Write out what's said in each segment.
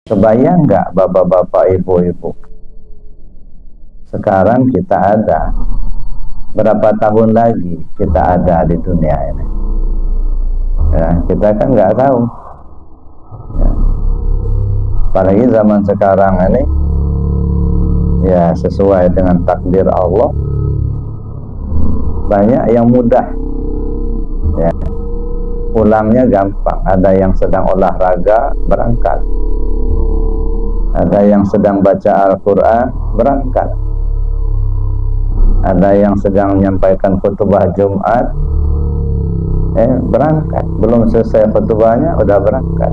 Kebayang nggak bapak-bapak, ibu-ibu? Sekarang kita ada, berapa tahun lagi kita ada di dunia ini? Ya, kita kan nggak tahu. Ya. Apalagi zaman sekarang ini, ya sesuai dengan takdir Allah, banyak yang mudah. Ya. Pulangnya gampang. Ada yang sedang olahraga, berangkat. Ada yang sedang baca Al-Quran, berangkat. Ada yang sedang menyampaikan khutbah Jumat, berangkat. Belum selesai khutbahnya, udah berangkat.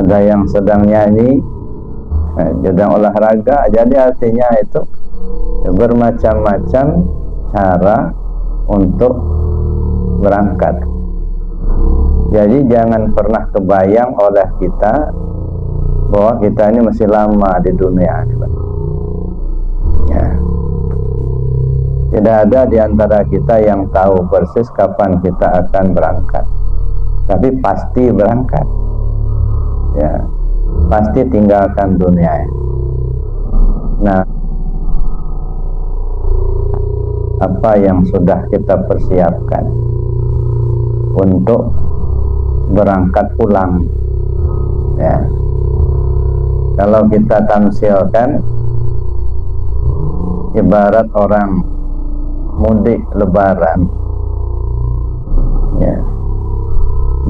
Ada yang sedang nyanyi, sedang olahraga. Jadi artinya itu bermacam-macam cara untuk berangkat. Jadi jangan pernah kebayang oleh kita bahwa kita ini masih lama di dunia. Ya. Tidak ada di antara kita yang tahu persis kapan kita akan berangkat. Tapi pasti berangkat. Ya, pasti tinggalkan dunia. Nah, apa yang sudah kita persiapkan untuk berangkat pulang? Ya. Kalau kita tamsilkan, ibarat orang mudik lebaran, ya,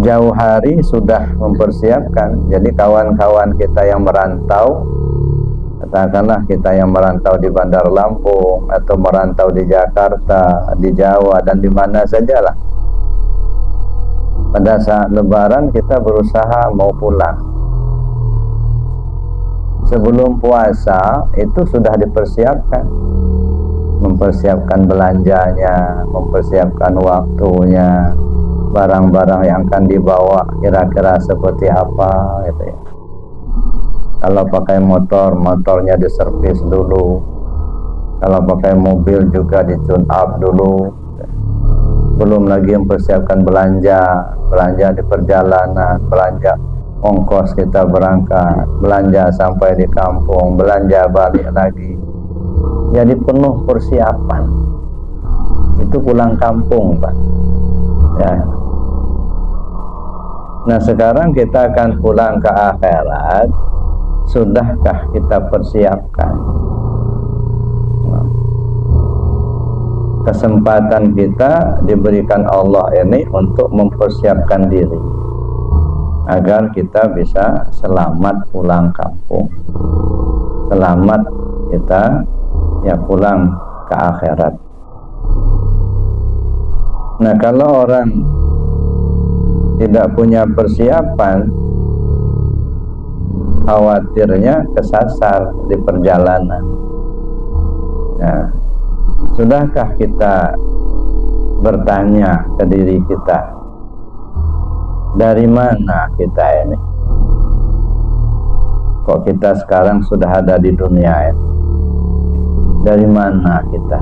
jauh hari sudah mempersiapkan. Jadi kawan-kawan kita yang merantau, katakanlah kita yang merantau di Bandar Lampung atau merantau di Jakarta, di Jawa dan di mana sajalah, pada saat lebaran kita berusaha mau pulang. Sebelum puasa itu sudah dipersiapkan, mempersiapkan belanjanya, mempersiapkan waktunya, barang-barang yang akan dibawa kira-kira seperti apa gitu ya. Kalau pakai motor, motornya diservis dulu. Kalau pakai mobil juga di-tune up dulu. Belum lagi mempersiapkan belanja di perjalanan, belanja ongkos kita berangkat, belanja sampai di kampung, belanja balik lagi. Jadi penuh persiapan. Itu pulang kampung, Pak. Ya. Nah, sekarang kita akan pulang ke akhirat. Sudahkah kita persiapkan? Kesempatan kita diberikan Allah ini untuk mempersiapkan diri agar kita bisa selamat pulang kampung, selamat kita ya pulang ke akhirat. Nah, kalau orang tidak punya persiapan, khawatirnya kesasar di perjalanan. Nah, sudahkah kita bertanya ke diri kita, dari mana kita ini? Kok kita sekarang sudah ada di dunia ini? Dari mana kita?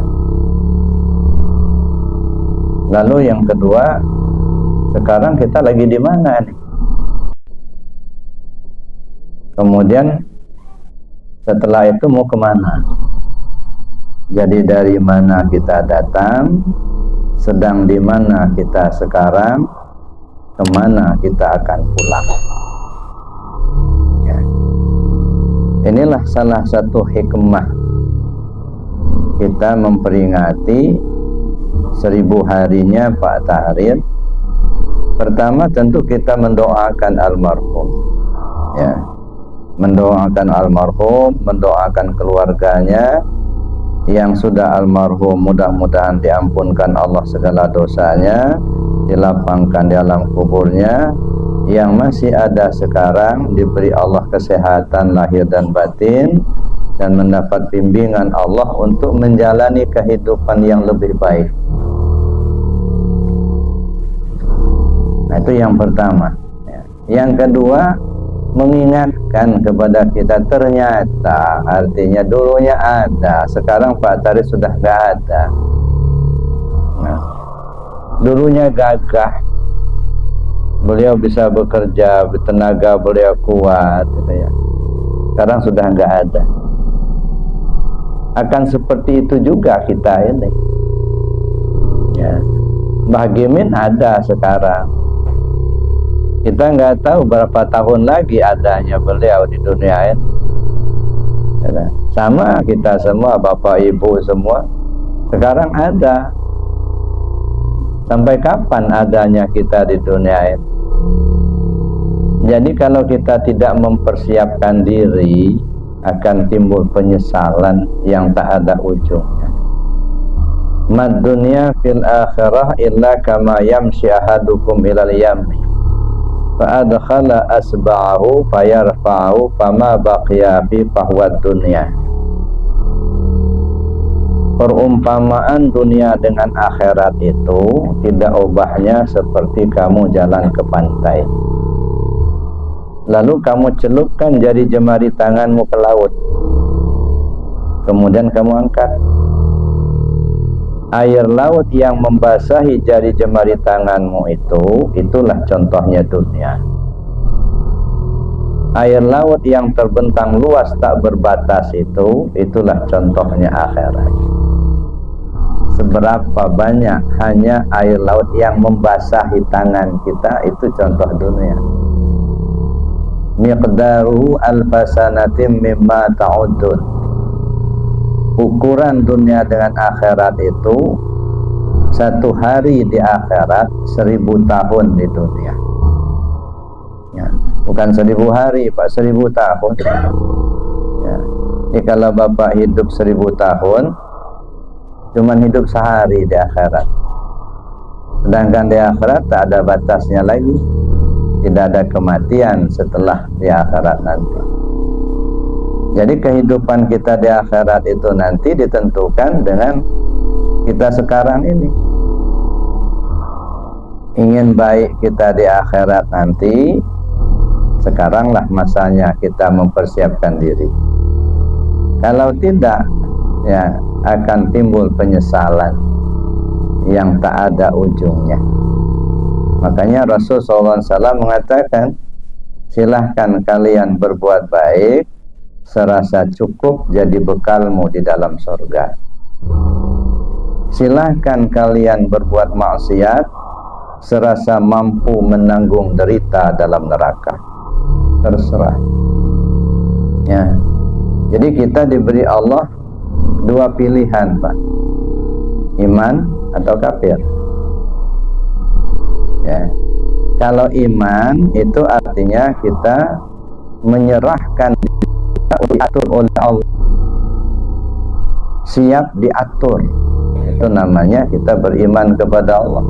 Lalu yang kedua, sekarang kita lagi di mana nih? Kemudian setelah itu mau kemana? Jadi dari mana kita datang, sedang di mana kita sekarang, kemana kita akan pulang. Ya. Inilah salah satu hikmah kita memperingati 1000 harinya Pak Tahrir. Pertama tentu kita mendoakan almarhum, ya, mendoakan almarhum, mendoakan keluarganya yang sudah almarhum, mudah-mudahan diampunkan Allah segala dosanya, dilapangkan di alam kuburnya. Yang masih ada sekarang diberi Allah kesehatan lahir dan batin dan mendapat bimbingan Allah untuk menjalani kehidupan yang lebih baik. Nah, itu yang pertama. Yang kedua, mengingatkan kepada kita, ternyata artinya dulunya ada, sekarang Pak Tahrir sudah gak ada. Nah, dulunya gagah, beliau bisa bekerja, tenaga beliau kuat, gitu ya. Sekarang sudah nggak ada. Akan seperti itu juga kita ini. Ya. Mbah Gimin ada sekarang. Kita nggak tahu berapa tahun lagi adanya beliau di dunia ini. Ya. Sama kita semua, bapak ibu semua. Sekarang ada. Sampai kapan adanya kita di dunia ini? Jadi kalau kita tidak mempersiapkan diri, akan timbul penyesalan yang tak ada ujungnya. Mad dunya fil akhirah illa kama yamshi ahadukum ilal yammi fa adkhala asba'ahu fayarfa'u fama baqiya fi fahwad dunya. Perumpamaan dunia dengan akhirat itu tidak ubahnya seperti kamu jalan ke pantai, lalu kamu celupkan jari jemari tanganmu ke laut, kemudian kamu angkat. Air laut yang membasahi jari jemari tanganmu itulah contohnya dunia. Air laut yang terbentang luas tak berbatas itulah contohnya akhirat. Seberapa banyak hanya air laut yang membasahi tangan kita, itu contoh dunia. Miqdaruhu alfasanatim mimma ta'udun. Ukuran dunia dengan akhirat itu, satu hari di akhirat 1000 tahun di dunia. Ya, bukan 1000 hari Pak, 1000 tahun. Ya. Jadi kalau Bapak hidup 1000 tahun, cuman hidup sehari di akhirat. Sedangkan di akhirat tak ada batasnya lagi. Tidak ada kematian setelah di akhirat nanti. Jadi kehidupan kita di akhirat itu nanti ditentukan dengan kita sekarang ini. Ingin baik kita di akhirat nanti, sekaranglah masanya kita mempersiapkan diri. Kalau tidak, ya akan timbul penyesalan yang tak ada ujungnya. Makanya Rasulullah SAW mengatakan, silahkan kalian berbuat baik serasa cukup jadi bekalmu di dalam surga. Silahkan kalian berbuat maksiat serasa mampu menanggung derita dalam neraka. Terserah. Ya. Jadi kita diberi Allah dua pilihan, Pak. Iman atau kafir. Ya. Kalau iman itu artinya kita menyerahkan diatur oleh Allah, siap diatur. Itu namanya kita beriman kepada Allah.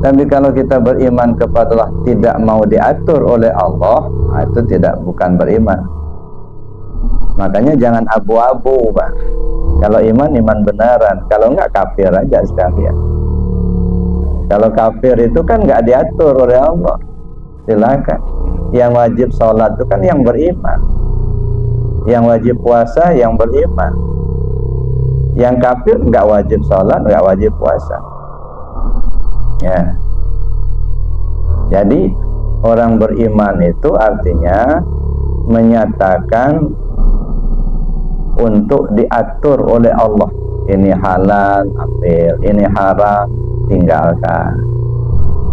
Tapi kalau kita beriman kepada Allah tidak mau diatur oleh Allah, itu bukan beriman. Makanya jangan abu-abu, Pak. Kalau iman beneran, kalau enggak kafir aja sekalian. Kalau kafir itu kan enggak diatur oleh Allah, silakan. Yang wajib sholat itu kan yang beriman, yang wajib puasa yang beriman. Yang kafir enggak wajib sholat, enggak wajib puasa. Ya. Jadi orang beriman itu artinya menyatakan untuk diatur oleh Allah. Ini halal, ambil. Ini haram, tinggalkan.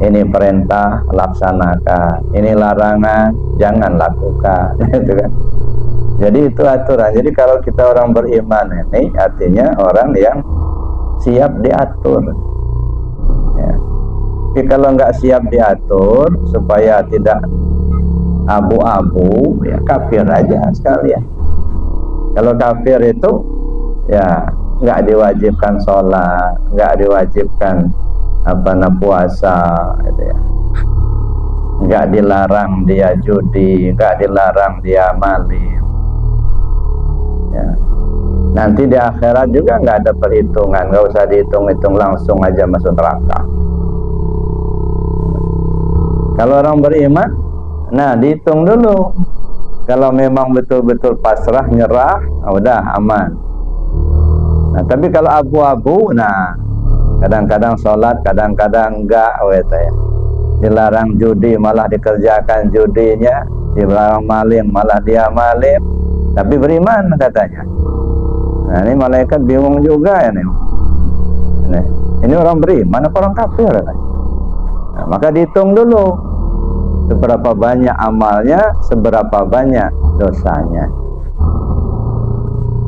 Ini perintah, laksanakan. Ini larangan, jangan lakukan. Gitu kan. Jadi itu aturan. Jadi kalau kita orang beriman ini artinya orang yang siap diatur. Ya. Tapi kalau nggak siap diatur supaya tidak abu-abu, ya kafir aja sekalian. Kalau kafir itu ya nggak diwajibkan sholat, nggak diwajibkan puasa, gitu ya. Nggak dilarang dia judi, nggak dilarang dia maling. Ya. Nanti di akhirat juga nggak ada perhitungan, nggak usah dihitung-hitung, langsung aja masuk neraka. Kalau orang beriman, nah dihitung dulu. Kalau memang betul-betul pasrah, nyerah, udah aman. Nah, tapi kalau abu-abu, nah kadang-kadang sholat, kadang-kadang enggak, gitu ya. dilarang judi malah dikerjakan judinya, dilarang maling malah dia maling, tapi beriman katanya. Nah ini malaikat bingung juga ya nih. Ini orang beriman apa orang kafir? Nah, maka dihitung dulu seberapa banyak amalnya, seberapa banyak dosanya.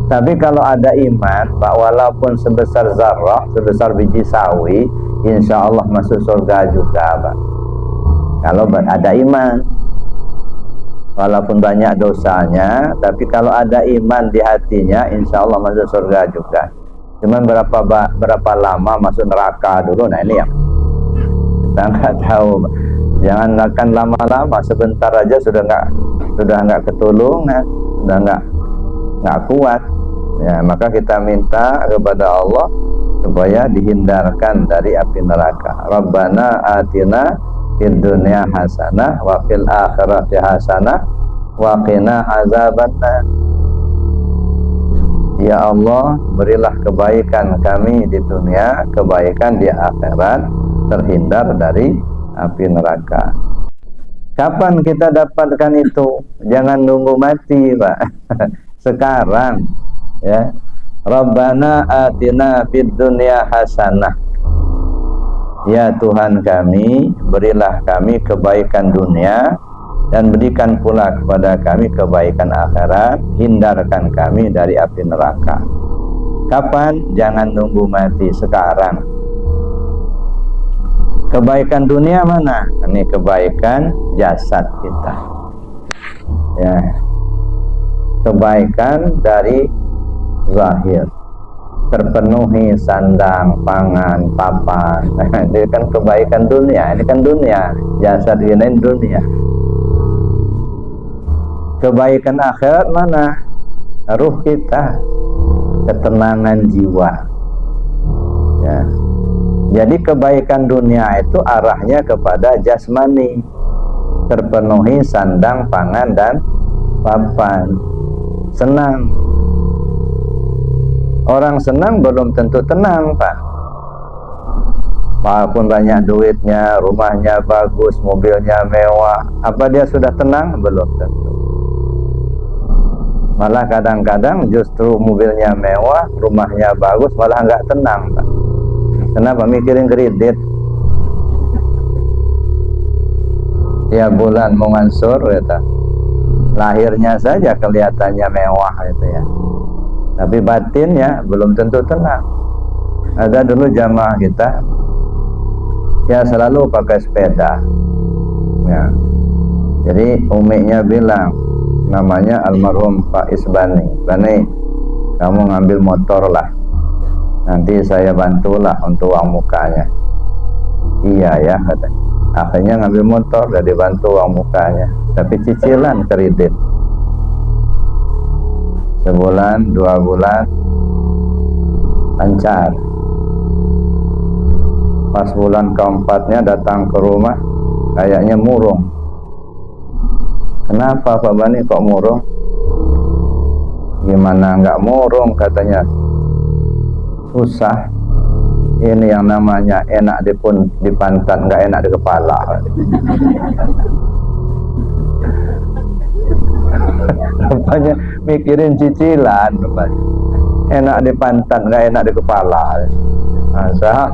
Tapi kalau ada iman, Pak, walaupun sebesar zarrah, sebesar biji sawi, insya Allah masuk surga juga, Pak. Kalau ada iman, walaupun banyak dosanya, tapi kalau ada iman di hatinya, insya Allah masuk surga juga. Cuman berapa lama masuk neraka dulu, nah ini yang kita nggak tahu. Jangan akan lama-lama, sebentar aja sudah nggak ketulungan, sudah nggak kuat. Ya, maka kita minta kepada Allah supaya dihindarkan dari api neraka. Rabbana atina fid dunya hasanah wa fil akhirati hasanah wa qina azabannar. Ya Allah, berilah kebaikan kami di dunia, kebaikan di akhirat, terhindar dari api neraka. Kapan kita dapatkan itu? Jangan nunggu mati, Pak. Sekarang, ya. Rabbana atina fid dunya hasanah. Ya Tuhan kami, berilah kami kebaikan dunia dan berikan pula kepada kami kebaikan akhirat, hindarkan kami dari api neraka. Kapan? Jangan nunggu mati, sekarang. Kebaikan dunia mana? Ini kebaikan jasad kita. Ya. Kebaikan dari zahir, terpenuhi sandang, pangan, papan. Ini kan kebaikan dunia. Ini kan dunia. Jasad ini dunia. Kebaikan akhirat mana? Ruh kita, ketenangan jiwa. Ya. Jadi kebaikan dunia itu arahnya kepada jasmani, terpenuhi sandang, pangan, dan papan. Senang. Orang senang belum tentu tenang, Pak. Walaupun banyak duitnya, rumahnya bagus, mobilnya mewah, apa dia sudah tenang? Belum tentu. Malah kadang-kadang justru mobilnya mewah, rumahnya bagus, malah nggak tenang, Pak. Kenapa? Mikirin kredit. Tiap bulan mau ngansur, gitu. Lahirnya saja kelihatannya mewah, gitu ya. Tapi batinnya belum tentu tenang. Ada dulu jamaah kita, ya selalu pakai sepeda. Ya. Jadi umiknya bilang, namanya almarhum Pak Isbani, Bani, kamu ngambil motor lah, nanti saya bantulah untuk uang mukanya. Iya ya, katanya. Akhirnya ngambil motor, dan dibantu uang mukanya, tapi cicilan kredit. Sebulan, 2 bulan lancar. Pas bulan keempatnya datang ke rumah, kayaknya murung. Kenapa Pak Bani kok murung? Gimana nggak murung, katanya. Susah. Ini yang namanya enak di pantat, nggak enak di kepala. Rupanya mikirin cicilan, rupanya. Enak di pantat, nggak enak di kepala. Masa?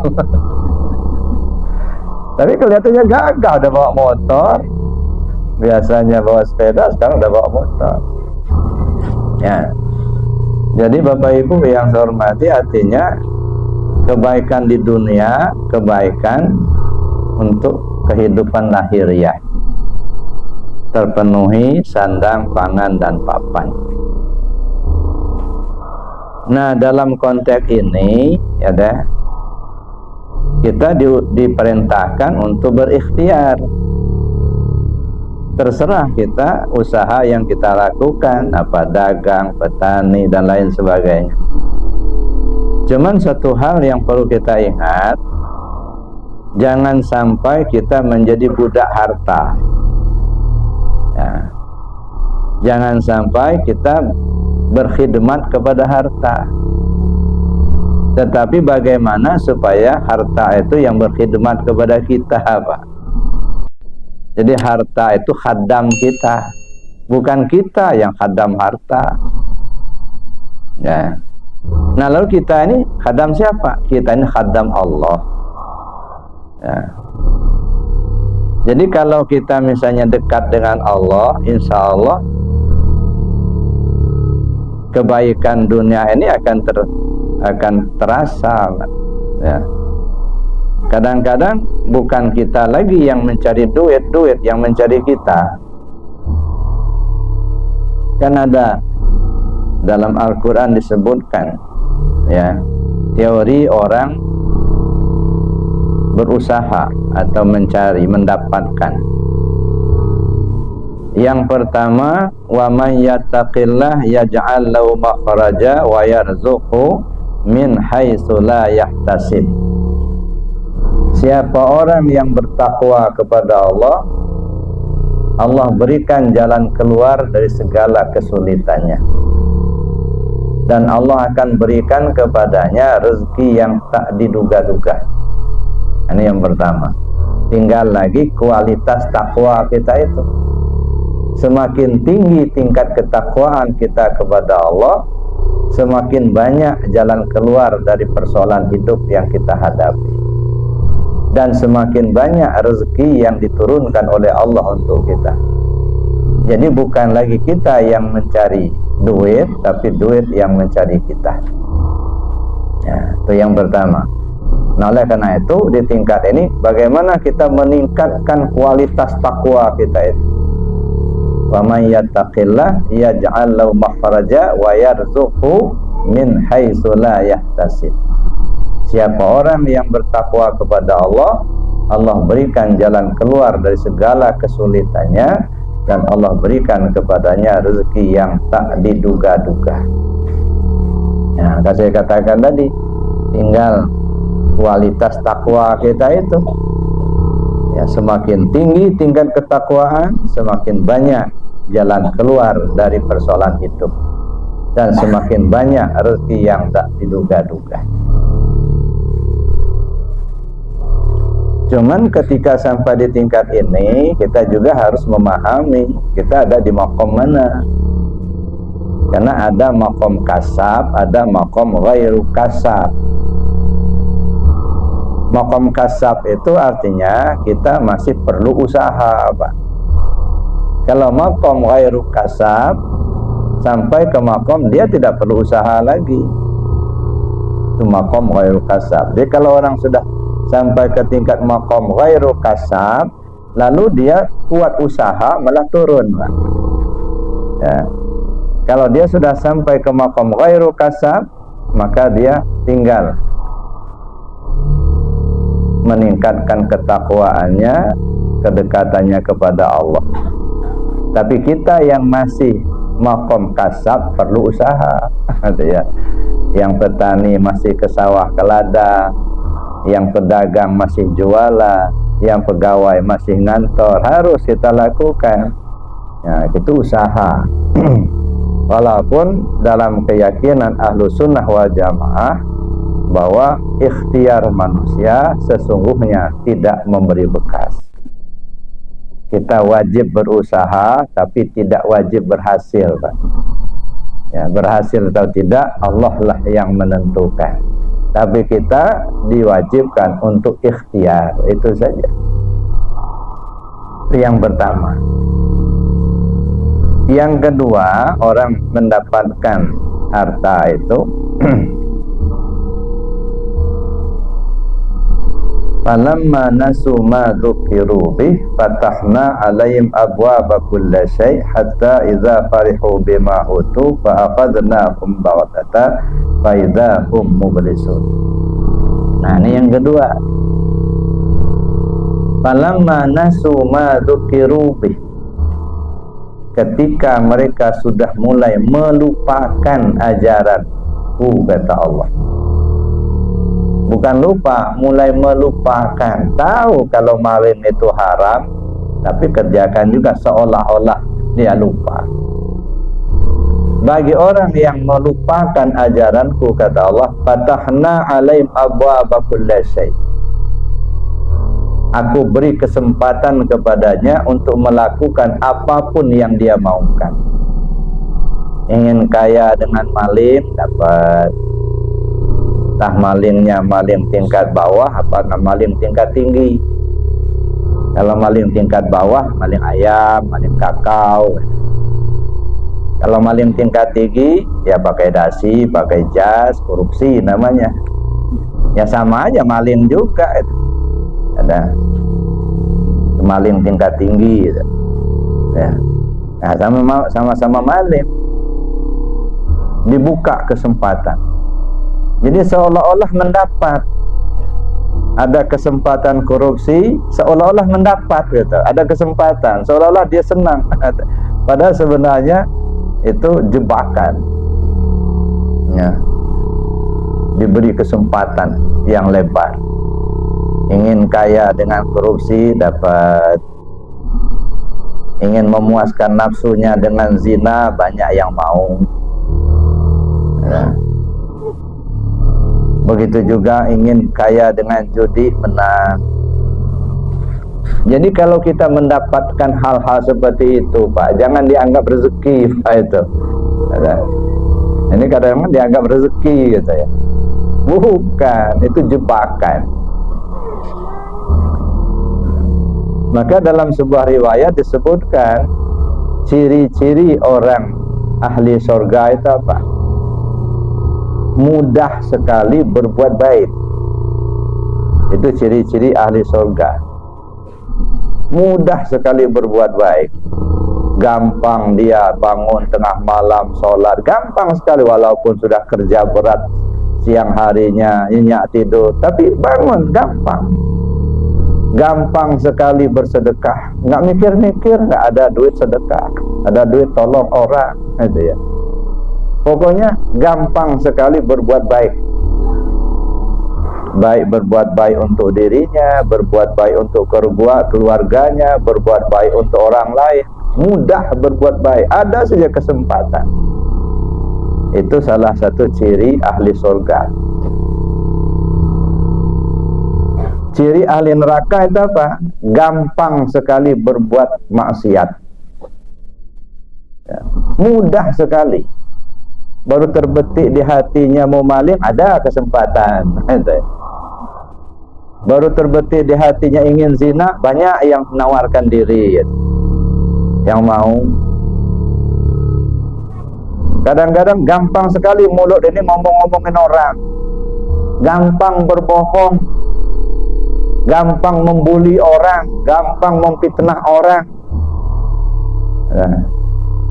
Tapi kelihatannya gagah, udah bawa motor. Biasanya bawa sepeda, sekarang udah bawa motor. Ya. Jadi Bapak Ibu yang saya hormati, artinya kebaikan di dunia, kebaikan untuk kehidupan lahiriah, terpenuhi sandang, pangan, dan papan. Nah, dalam konteks ini, ya deh, kita diperintahkan untuk berikhtiar. Terserah kita usaha yang kita lakukan, apa dagang, petani, dan lain sebagainya. Cuman satu hal yang perlu kita ingat, jangan sampai kita menjadi budak harta. Ya. Jangan sampai kita berkhidmat kepada harta. Tetapi bagaimana supaya harta itu yang berkhidmat kepada kita, Pak? Jadi harta itu khadam kita, bukan kita yang khadam harta. Ya. Nah, lalu kita ini khadam siapa? Kita ini khadam Allah. Ya. Jadi kalau kita misalnya dekat dengan Allah, insya Allah kebaikan dunia ini akan terasa. Ya. Kadang-kadang bukan kita lagi yang mencari duit yang mencari kita. Kan ada dalam Al-Quran disebutkan, ya, teori orang berusaha atau mencari, mendapatkan. Yang pertama, wa may yattaqillah yaj'al lahu makhraja wa yarzuqhu min haitsu la yahtasib. Siapa orang yang bertakwa kepada Allah, Allah berikan jalan keluar dari segala kesulitannya, dan Allah akan berikan kepadanya rezeki yang tak diduga-duga. Ini yang pertama. Tinggal lagi kualitas takwa kita itu. Semakin tinggi tingkat ketakwaan kita kepada Allah, semakin banyak jalan keluar dari persoalan hidup yang kita hadapi, dan semakin banyak rezeki yang diturunkan oleh Allah untuk kita. Jadi bukan lagi kita yang mencari duit, tapi duit yang mencari kita. Ya, itu yang pertama. Nah, oleh karena itu di tingkat ini bagaimana kita meningkatkan kualitas takwa kita itu. Wa may yattaqillah yaj'al lahu makhraja wa yarzuqhu min haitsu la yahtasib. Siapa orang yang bertakwa kepada Allah, Allah berikan jalan keluar dari segala kesulitannya, dan Allah berikan kepadanya rezeki yang tak diduga-duga. Nah, saya katakan tadi, tinggal kualitas takwa kita itu, ya, semakin tinggi tingkat ketakwaan, semakin banyak jalan keluar dari persoalan hidup, dan semakin banyak rezeki yang tak diduga-duga. Cuman ketika sampai di tingkat ini, kita juga harus memahami kita ada di makom mana. Karena ada makom kasab, ada makom ghairu kasab. Makom kasab itu artinya kita masih perlu usaha, Pak. Kalau makom ghairu kasab, sampai ke makom dia tidak perlu usaha lagi. Itu makom ghairu kasab. Jadi kalau orang sudah sampai ke tingkat makom ghairu kasab, lalu dia kuat usaha, malah turun, Pak. Ya. Kalau dia sudah sampai ke makom ghairu kasab, maka dia tinggal meningkatkan ketakwaannya, kedekatannya kepada Allah. Tapi kita yang masih makom kasab perlu usaha. Ya. Yang petani masih ke sawah ke ladang, yang pedagang masih jualan, yang pegawai masih ngantor, harus kita lakukan. Ya, itu usaha. Walaupun dalam keyakinan ahlu sunnah wal jamaah bahwa ikhtiar manusia sesungguhnya tidak memberi bekas. Kita wajib berusaha, tapi tidak wajib berhasil, Pak. Ya, berhasil atau tidak Allah lah yang menentukan. Tapi kita diwajibkan untuk ikhtiar, itu saja. Itu yang pertama. Yang kedua, orang mendapatkan harta itu falamma nasu ma dzukiru bih fatahna alaihim abwaaba kulli syai' hatta idza farihu bima utu fa aqadnahum baghtatan fa idza hum mublisun. Nah, ini yang kedua. Falamma nasu ma dzukiru bih, ketika mereka sudah mulai melupakan ajaranku, kata Allah. Bukan lupa, mulai melupakan. Tahu kalau maling itu haram, tapi kerjakan juga seolah-olah dia lupa. Bagi orang yang melupakan ajaranku, kata Allah, fatahna alaihim abwaaba kulli syai', Aku beri kesempatan kepadanya untuk melakukan apapun yang dia maukan. Ingin kaya dengan maling, dapat. Entah malingnya maling tingkat bawah apa maling tingkat tinggi. Kalau maling tingkat bawah, maling ayam, maling kakao. Kalau maling tingkat tinggi, ya pakai dasi, pakai jas, korupsi namanya. Ya sama aja maling juga itu. Ada maling tingkat tinggi gitu. Ya. Nah, sama-sama maling. Dibuka kesempatan. Jadi seolah-olah mendapat. Ada kesempatan korupsi, seolah-olah mendapat gitu. Ada kesempatan, seolah-olah dia senang. Padahal sebenarnya itu jebakan. Ya. Diberi kesempatan yang lebar. Ingin kaya dengan korupsi, dapat. Ingin memuaskan nafsunya dengan zina, banyak yang mau. Ya. Begitu juga ingin kaya dengan judi, menang. Jadi kalau kita mendapatkan hal-hal seperti itu, Pak, jangan dianggap rezeki, Pak, itu. Ya. Ini kadang-kadang dianggap rezeki gitu ya. Bukan, itu jebakan. Maka dalam sebuah riwayat disebutkan ciri-ciri orang ahli surga itu apa? Mudah sekali berbuat baik. Itu ciri-ciri ahli surga. Mudah sekali berbuat baik. Gampang dia bangun tengah malam sholat, gampang sekali walaupun sudah kerja berat siang harinya, nyenyak tidur, tapi bangun gampang. Gampang sekali bersedekah, nggak mikir-mikir, nggak ada duit sedekah, ada duit tolong orang, gitu ya. Pokoknya gampang sekali berbuat baik. Baik berbuat baik untuk dirinya, berbuat baik untuk keluarganya, berbuat baik untuk orang lain. Mudah berbuat baik, ada saja kesempatan. Itu salah satu ciri ahli surga. Ciri ahli neraka itu apa? Gampang sekali berbuat maksiat. Ya. Mudah sekali. Baru terbetik di hatinya mau maling, ada kesempatan. Baru terbetik di hatinya ingin zina, banyak yang menawarkan diri, yang mau. Kadang-kadang gampang sekali mulut ini ngomong-ngomongin orang, gampang berbohong, gampang membuli orang, gampang memfitnah orang. Nah,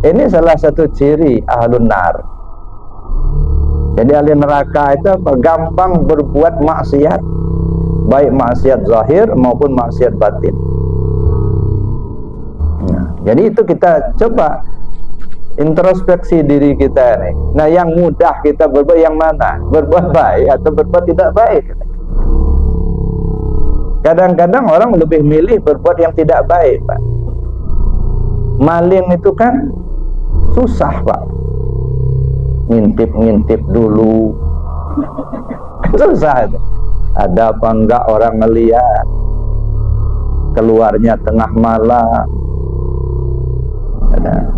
ini salah satu ciri ahlun nar. Jadi ahli neraka itu apa? Gampang berbuat maksiat, baik maksiat zahir maupun maksiat batin. Nah, jadi itu kita coba introspeksi diri kita nih. Nah, yang mudah kita berbuat yang mana? Berbuat baik atau berbuat tidak baik? Kadang-kadang orang lebih milih berbuat yang tidak baik, Pak. Maling itu kan susah, Pak. Ngintip-ngintip dulu. Susah itu. Ada apa enggak orang ngelihat. Keluarnya tengah malam. Ada.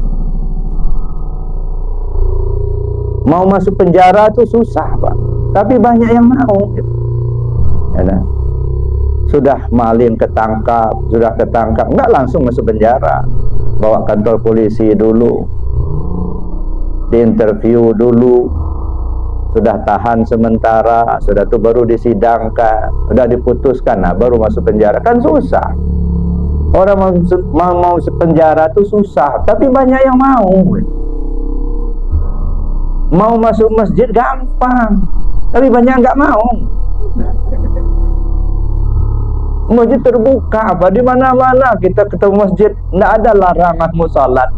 Mau masuk penjara itu susah, Pak. Tapi banyak yang mau. Ada. Sudah maling ketangkap, enggak langsung masuk penjara. Bawa kantor polisi dulu, diinterview dulu, sudah tahan sementara, sudah itu baru disidangkan, sudah diputuskan, nah baru masuk penjara. Kan susah. Orang mau masuk penjara itu susah, tapi banyak yang mau. Mau masuk masjid gampang, tapi banyak enggak mau. Masjid terbuka, apa di mana-mana kita ketemu masjid, enggak ada larangan mau salat.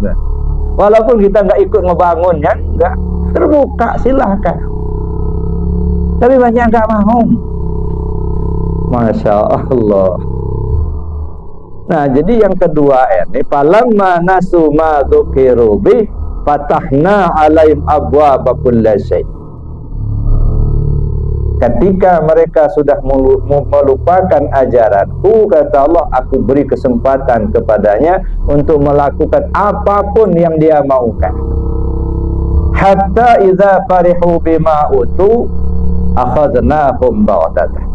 Walaupun kita enggak ikut ngebangunnya, enggak, terbuka silahkan. Tapi banyak enggak mau. Masya Allah. Nah, jadi yang kedua ini, falamma nasu ma dzukiru bi fatahna alaihim abwaaba kulli syai'. ketika mereka sudah melupakan ajaranku, kata Allah, aku beri kesempatan kepadanya untuk melakukan apapun yang dia maukan. Hatta idza farihu bima utu akhadnahum baghtatan.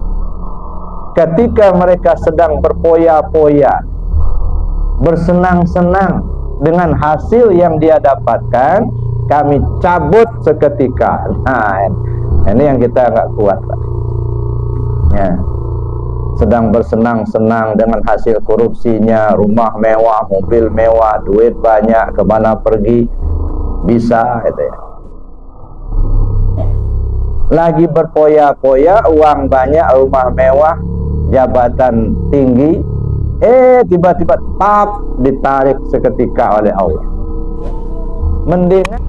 Ketika mereka sedang berpoya-poya, bersenang-senang dengan hasil yang dia dapatkan, kami cabut seketika. Nah, ini yang kita nggak kuat, Pak. Ya. Sedang bersenang-senang dengan hasil korupsinya, rumah mewah, mobil mewah, duit banyak, kemana pergi bisa, gitu ya. Lagi berpoya-poya, uang banyak, rumah mewah, jabatan tinggi, tiba-tiba ditarik seketika oleh Allah. Mendingan